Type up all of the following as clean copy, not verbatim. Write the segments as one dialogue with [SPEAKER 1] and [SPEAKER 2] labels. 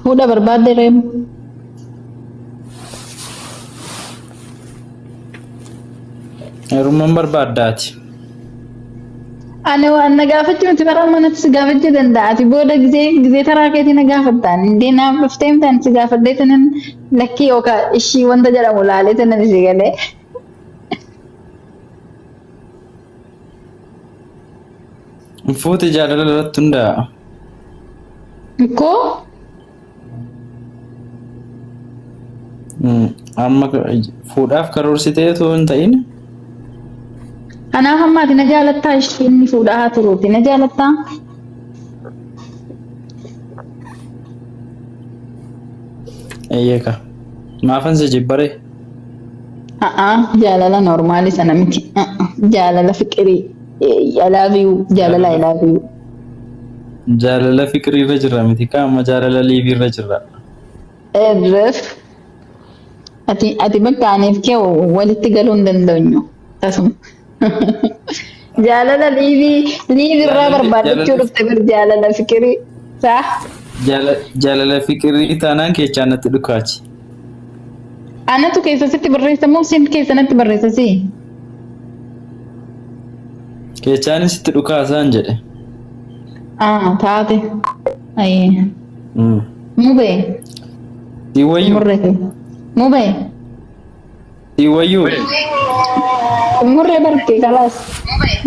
[SPEAKER 1] Fuudha barbaadde reemu.
[SPEAKER 2] Heerummaan barbaaddaati.
[SPEAKER 1] Ani waan na gaafachuu miti bara manatti si gaafachuu danda'ati. Booda gizee taraa keetii na gaafattaan. Indee naaf dhuftee mitaan si gaafadhee tanan lakkii yookaan ishii wanta jedhamu laalee tanan si galee.
[SPEAKER 2] Fuuti jaalala irratti hundaa'a.
[SPEAKER 1] Koo
[SPEAKER 2] Amma fuudhaaf karoorsitee otoo hin ta'in
[SPEAKER 1] kanaaf ammaati na jaalattaa ishee inni fuudhaa haa turuuti na jaalattaa.
[SPEAKER 2] eeyyeka maafan si jibbaree
[SPEAKER 1] Jaalala normaali sana miti. Jaalala fiqirii. I love you. Jaalala I love you.
[SPEAKER 2] jaalala fiqirii irra jirra miti kaama jaalala liivii irra jirra.
[SPEAKER 1] Erref. Ati bakka aniif kee walitti galuu hin dandeenyu. Tasuma. Jaalala liivii irraa barbaadachuu dhufte bir jaalala fiqirii. Saa?
[SPEAKER 2] Jaalala fiqirii taanaan keechaa natti dhukaachi.
[SPEAKER 1] Anatu keessa sitti barreessa moo siin keessa natti barreessa si?
[SPEAKER 2] Keechaanis itti dhukaasaan jedhe.
[SPEAKER 1] Taate. Ayyee. Mubee.
[SPEAKER 2] Diiwayyuu.
[SPEAKER 1] Murree. Mubee.
[SPEAKER 2] Diiwayyuu.
[SPEAKER 1] Murree barkee kalaas.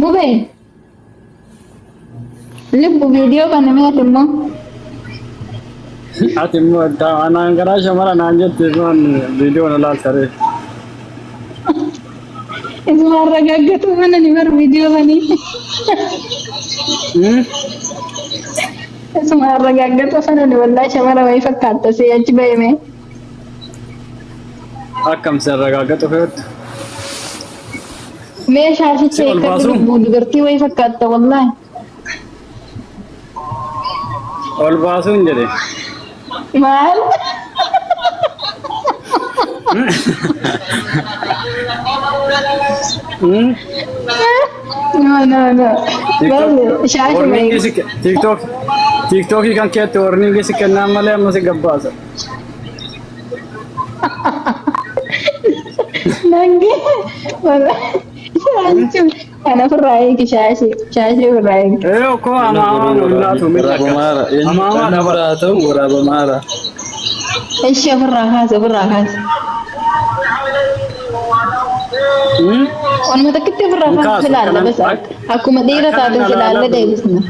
[SPEAKER 1] Mubee. Lubbu viidiyoo kana meeqa immoo?
[SPEAKER 3] Ati immoo anaan garaa shamara naan jette viidiyoo na laaltare.
[SPEAKER 1] Isuma arragaggatu mana ni bar viidiyoo banii. Isuma arragaggatu mana ni wallaahi shamara wayii fakkaatta see achi bahime.
[SPEAKER 3] Akkam si arragaggatu feetu.
[SPEAKER 1] Meeshaa shichee eeggatu lubbuu dubartii wayii fakkaatta wallaahi.
[SPEAKER 3] Ol baasuun jedhe.
[SPEAKER 1] Maal? No. Shaashi wayii.
[SPEAKER 3] TikTokii kan keetti warningi si kennaan malee amma si gabbaasa.
[SPEAKER 1] Nange. Shaashi. Kana ofirraa eegi shaashi. Shaashi ofirraa eegi.
[SPEAKER 3] Koo amaamaa nullaatu
[SPEAKER 2] Waraabamaara. Eenyuudhaan biraa ta'u waraabamaara.
[SPEAKER 1] Ishee ofirraa kaase. Waanuma takkitti ofirraa kaase ilaalla basa. Akkuma dhiira taatan ilaalla deebisna.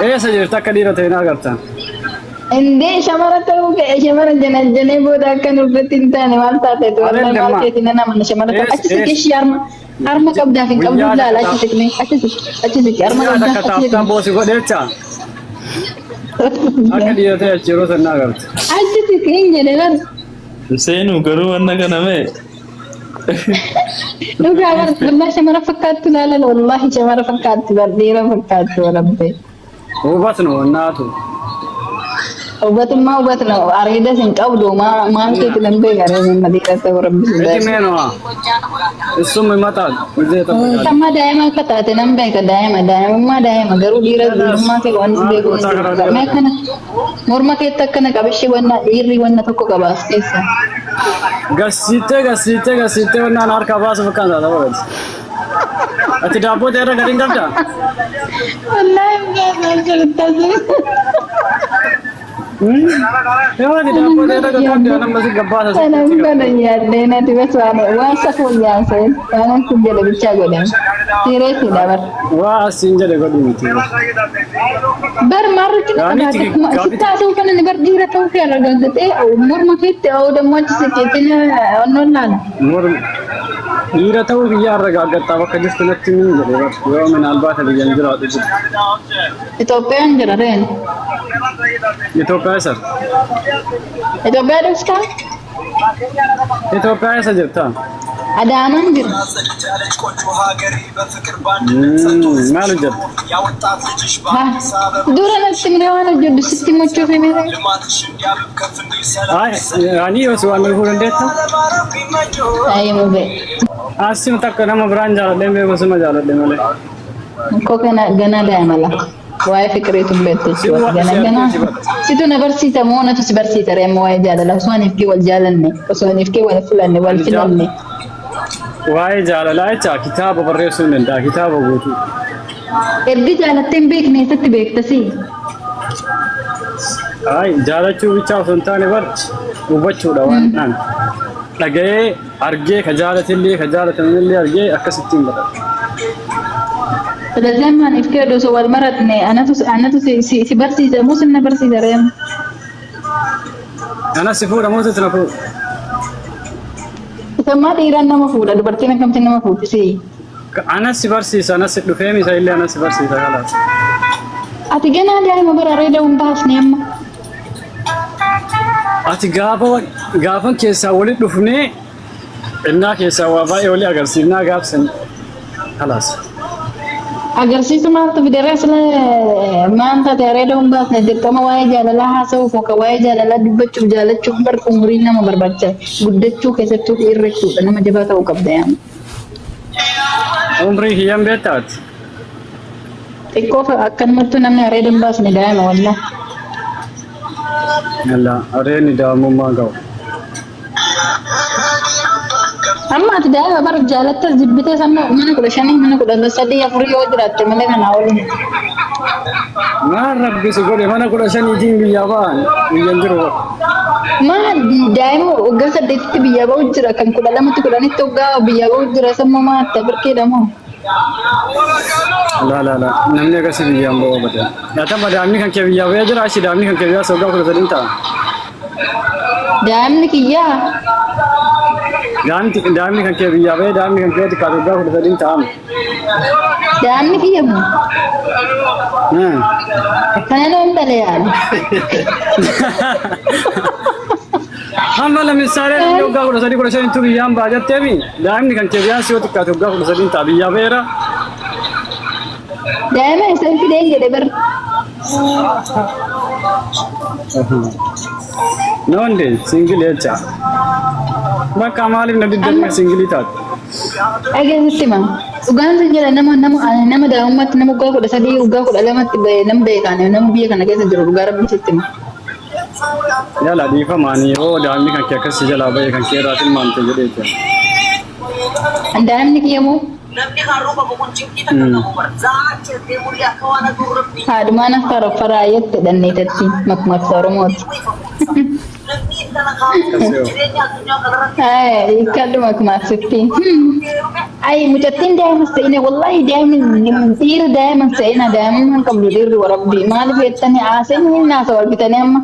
[SPEAKER 3] Eessa jirti akka dhiira ta'e na agartan.
[SPEAKER 1] Indee shamara ta'uu ka'e shamara janajjanee booda akka nurratti hin taane maal taateetu wallahi maal keetiin nama mana shamara ta'u achi siqee ishee harma qabdaaf hin qabdu ilaala achi siqnee achi siqee harma qabdaaf
[SPEAKER 3] akka taaftaan boosi godheecha. Akka dhiira ta'e achi yeroo sana agartu.
[SPEAKER 1] achi siqee hin jedhe bar
[SPEAKER 2] Seenuu garuu wanna kana mee.
[SPEAKER 1] dhugaa bar wallahi shamara fakkaattu ilaala wallahi shamara fakkaatti bar dhiira fakkaattu warabbee.
[SPEAKER 3] Hubat no naatu.
[SPEAKER 1] Ubatummaa ubatna areeda sin qabdu maal keetti lambee garee madina ta'u rabbisu
[SPEAKER 3] Eti meenoo. Isuma mataan.
[SPEAKER 1] Sama daa'ima akka taate nan beeka daa'ima garuu dhiira dhiirummaa kee waan si beeku mee kana morma keetti akkana qabishee wanna dhiirri wanna tokko qabaas keessa.
[SPEAKER 3] Gasiitee wannaan harka baasu fakkaan taata barati. Ati daabboo ta'e irra gadi hin qabdaa?
[SPEAKER 1] Wallahi maal jalatti
[SPEAKER 3] Ati daabboo ta'e irra gadi qabdaa nama si gabbaasa.
[SPEAKER 1] Sana kana yaadee nati baswaane waan safuun yaasee waan kun jedhe bichaa godhan sireetti dabar.
[SPEAKER 3] Waa asiin jedhe godhi miti.
[SPEAKER 1] Bar marritti sittaasuu kana ni bar dhiira ta'uu kee argaggatee morma keetti dammoo achi siqeetti onnoon laala.
[SPEAKER 3] Dhiira ta'uu biyya arragaaggattaa bakka jirtu natti min jedhe yoo minaan baata biyyan jiraatu jiru.
[SPEAKER 1] Itoophiyaan jira reen.
[SPEAKER 3] Itoophiyaa isa.
[SPEAKER 1] Itoophiyaa dhuftaa?
[SPEAKER 3] Itoophiyaa isa jirta.
[SPEAKER 1] Adaamaan jira.
[SPEAKER 3] Maal hojjeta?
[SPEAKER 1] Dura natti miree waan hojjedhu sitti mochuu fi miree.
[SPEAKER 3] Ani yoo si waan dhufuu dandeetta?
[SPEAKER 1] Ayi mubee.
[SPEAKER 3] Asiin takka nama biraan jaaladhee beeku sima jaaladhe malee.
[SPEAKER 1] Koo kana gana daa'ima la. waa'ee fikiriitu beektu gana situ na barsiisa moo natu si barsiisa reemma waa'ee jaalala osoo aniif kee wal jaalanne osoo aniif kee wal filanne wal filanne
[SPEAKER 3] waa'ee jaalalaa jecha kitaaba barreessuu hin danda'a kitaaba guutuu.
[SPEAKER 1] ergi jaalattee hin beekne eessatti beektasi
[SPEAKER 3] Ay jaalachuu bichaa osoo hin taane bar hubachuudha waan dhaan dhaga'ee argee ka jaalatillee ka jaalatamillee argee akkasittiin godhata.
[SPEAKER 1] ስለዚህ aniif kee osoo wal maratne anatu si barsiisa moo sinna barsiisa reemma
[SPEAKER 3] Anas si fuudha moo sitti na fuudha?
[SPEAKER 1] Isammaa dhiiraan nama fuudha dubartiin akkamtiin nama fuudhisi.
[SPEAKER 3] Anas si barsiisa anas si dhufee misa illee anas si barsiisa kalaas.
[SPEAKER 1] Ati ganaa daa'ima bara reeda hin baasne amma.
[SPEAKER 3] Ati gaafan keessaa walitti dhufnee innaa keessaa waa baay'ee walii agarsiifnaa gaafsan kalaas.
[SPEAKER 1] Agarsiisu maaltu fidere asla maanta reeda hin baasne dirqama waa'ee jaalalaa haasa'uuf yookaan waa'ee jaalalaa dubbachuuf jaalachuuf barku umuriin nama barbaachisa guddachuu keessattuu irrachuudha nama jabaa ta'uu qabda yaama.
[SPEAKER 3] Umrii hiyyaan beektaati.
[SPEAKER 1] Xiqqoo akkanumatti namni reeda hin baasne daa'ima wallah.
[SPEAKER 3] Yalla areeni daa'imummaa ga'u.
[SPEAKER 1] Amma ati daa'ima bara jaalattas jibbitee samma mana 15 mana 13 4 yoo jiraatte malee kana waliin.
[SPEAKER 3] Maan rabbisi godhe mana 15tiin biyyaa ba'an biyyan jiru.
[SPEAKER 1] Mana daa'ima waggaa 8tti biyyaa ba'u jira kan 12tti 10tti waggaa biyyaa ba'u jira samma maatta birkeedha moo.
[SPEAKER 3] La namni akkasii biyyaan ba'uu badan. Laata daa'imni kan kee biyyaa ba'ee jira achi daa'imni kan kee biyyaa waggaa 13 ta'a.
[SPEAKER 1] Daa'imni kiyyaa.
[SPEAKER 3] Daa'imni kan kee biyyaa ba'ee daa'imni kan kee xiqqaatu waggaa 13 ta'ama.
[SPEAKER 1] Daa'imni kiyya moo. Akkana nama dhalee yaala.
[SPEAKER 3] Amma lamisaalee waggaa 13 tu biyyaan ba'a jetteemi daa'imni kan kee biyyaa si yoo xiqqaatu waggaa 13 ta'a biyyaa ba'eera.
[SPEAKER 1] Daa'ima isaan fideen jedhe bar.
[SPEAKER 3] Noonde singil jecha. Bakka maaliif na diddatti singilii taate?
[SPEAKER 1] Ageessitti ma. Dhugaan sin jedha nama daa'imummaatti nama waggaa 13 waggaa 12tti nama beekan nama biyya kana keessa jiru dhugaa rabbiisitti ma.
[SPEAKER 3] Yala dhiifamaanii yoo daa'imni kan kee akkasii jalaa ba'e kan kee irraa tilmaamte jedhee jira.
[SPEAKER 1] Daa'imni kiyya moo? Haadhumaan affaar affaraa jette dhanneetatti makmaaksa Oromooti. Kadhu makmaaksitti. Ay mucattiin daa'ima seene wallahi dhiira daa'ima seena daa'imman qabdu dhiirri warabbii maaliif jettanii haaseen hin naasa wal bitanii amma.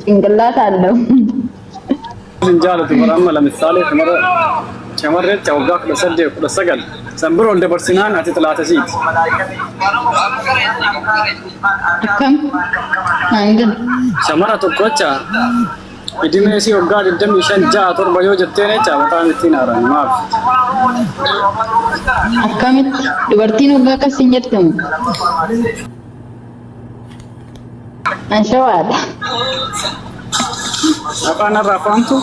[SPEAKER 1] Cinqillaa taallau.
[SPEAKER 3] Sin jaalatu bara amma lamisaalee shamarreetti waggaa 18 san bira ol dabarsinaan ati xilaatasiiti.
[SPEAKER 1] Akkam? Maangil.
[SPEAKER 3] Shamara tokkocha idimee isii waggaa 25 yoo jetteen jecha maqaan ittiin haaran maaf?
[SPEAKER 1] Akkamitti dubartiin waggaa akkasiin jettamu? Anshawaadha.
[SPEAKER 3] Afaan irraa afaantu?